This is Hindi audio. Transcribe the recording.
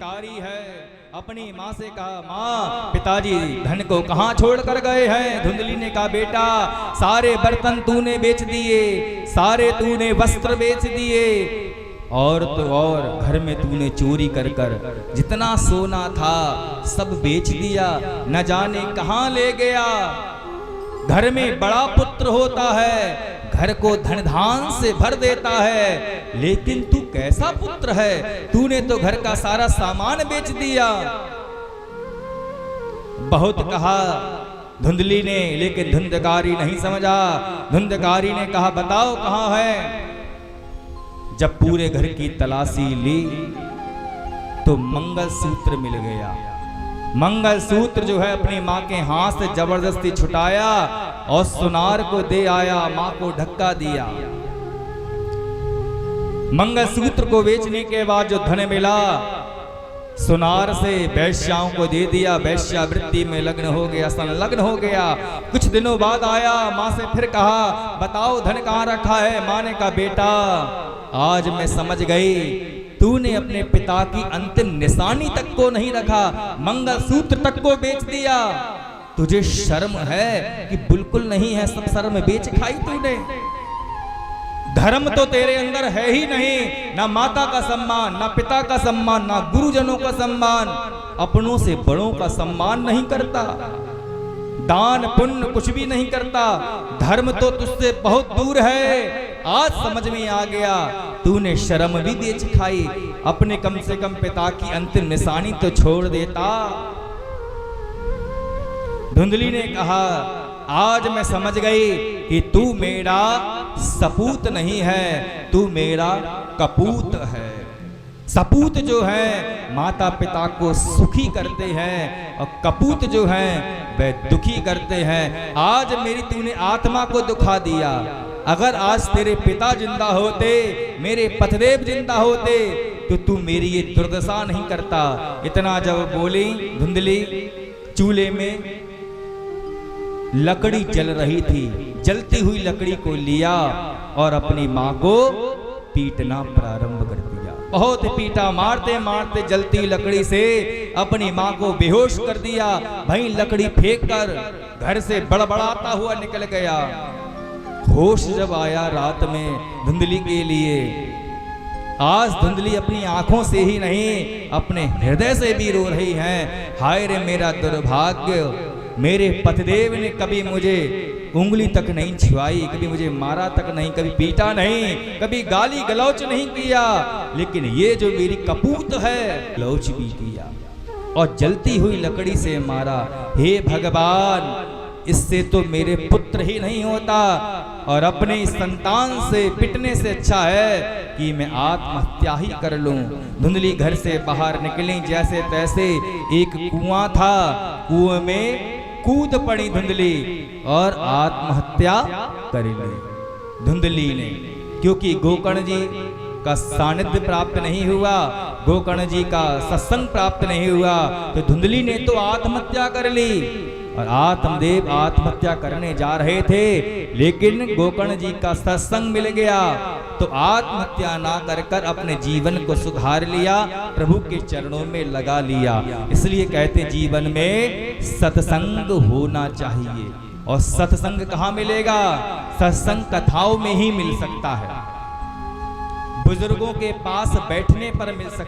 धुंधकारी है। अपनी माँ से कहा, माँ पिताजी धन को कहाँ छोड़ कर गए हैं? धुंधली ने कहा, बेटा सारे बर्तन तूने बेच दिए, सारे तूने वस्त्र बेच दिए, और तो और घर में तूने चोरी कर कर जितना सोना था सब बेच दिया, न जाने कहाँ ले गया। घर में बड़ा पुत्र होता है, घर को धन धान से भर देता है, लेकिन तू कैसा पुत्र है? तूने तो घर का सारा सामान बेच दिया। बहुत कहा धुंधली ने, लेकिन धुंधकारी नहीं समझा। धुंधकारी ने कहा, बताओ कहाँ है? जब पूरे घर की तलाशी ली तो मंगलसूत्र मिल गया। मंगलसूत्र जो है अपनी माँ के हाथ से जबरदस्ती छुटाया और सुनार को दे आया, माँ को धक्का दिया। मंगलसूत्र को बेचने के बाद जो धन मिला सुनार से वैश्याओं को दे दिया। वैश्यावृत्ति में लग्न हो गया, संलग्न हो गया। कुछ दिनों बाद आया, माँ से फिर कहा, बताओ धन कहाँ रखा है? माँ ने कहा, बेटा आज मैं समझ गई, तूने अपने पिता की अंतिम निशानी तक को नहीं रखा, मंगलसूत्र तक को बेच दिया। तुझे शर्म है कि बिल्कुल नहीं है, सब शर्म बेच खाई तूने। धर्म तो तेरे अंदर है ही नहीं, ना माता का सम्मान, ना पिता का सम्मान, ना गुरुजनों का सम्मान, अपनों से बड़ों का सम्मान नहीं करता, दान पुण्य कुछ भी नहीं करता। धर्म तो तुझसे बहुत दूर है। आज समझ में आ गया, तूने शर्म भी बेच खाई। अपने कम से कम पिता की अंतिम निशानी तो छोड़ देता। धुंधली ने कहा, आज मैं समझ गई कि तू मेरा सपूत नहीं है, तू मेरा कपूत है। सपूत जो है माता पिता को सुखी करते हैं और कपूत जो है वह दुखी करते हैं। आज मेरी तूने आत्मा को दुखा दिया। अगर आज तेरे पिता जिंदा होते, मेरे पतिदेव जिंदा होते, तो तू मेरी ये दुर्दशा नहीं करता। इतना जब बोली धुंधली, चूल्हे में लकड़ी जल रही थी, जलती हुई लकड़ी को लिया और अपनी माँ को पीटना प्रारंभ कर दिया। बहुत पीटा, मारते मारते जलती लकड़ी से अपनी माँ को बेहोश कर दिया। वहीं लकड़ी फेंक कर घर से बड़बड़ाता हुआ निकल गया। होश जब आया रात में धुंधली के लिए, आज धुंधली अपनी आंखों से ही नहीं अपने हृदय से भी रो रही है। हाय रे मेरा दुर्भाग्य, मेरे पतिदेव ने कभी मुझे उंगली तक नहीं छुआई, कभी मुझे मारा तक नहीं, कभी पीटा नहीं, कभी गाली गलौच नहीं किया, लेकिन ये जो मेरी कपूत है गलौच भी किया और जलती हुई लकड़ी से मारा। हे भगवान, इससे तो मेरे पुत्र ही नहीं होता और अपने इस संतान से पिटने से अच्छा है कि मैं आत्महत्या ही कर लूं। धुंधली घर से बाहर निकली, जैसे तैसे एक कुआं था, कुएं में कूद पड़ी धुंधली और आत्महत्या कर ली धुंधली ने। क्योंकि गोकर्ण जी का सानिध्य प्राप्त नहीं हुआ, गोकर्ण जी का सत्संग प्राप्त नहीं हुआ, तो धुंधली ने तो आत्महत्या कर ली। और आत्मदेव आत्महत्या करने जा रहे थे, लेकिन गोकर्ण जी का सत्संग मिल गया तो आत्महत्या ना कर कर अपने जीवन को सुधार लिया, प्रभु के चरणों में लगा लिया। इसलिए कहते जीवन में सत्संग होना चाहिए। और सत्संग कहाँ मिलेगा? सत्संग कथाओं में ही मिल सकता है, बुजुर्गों के पास बैठने पर मिल सकता है।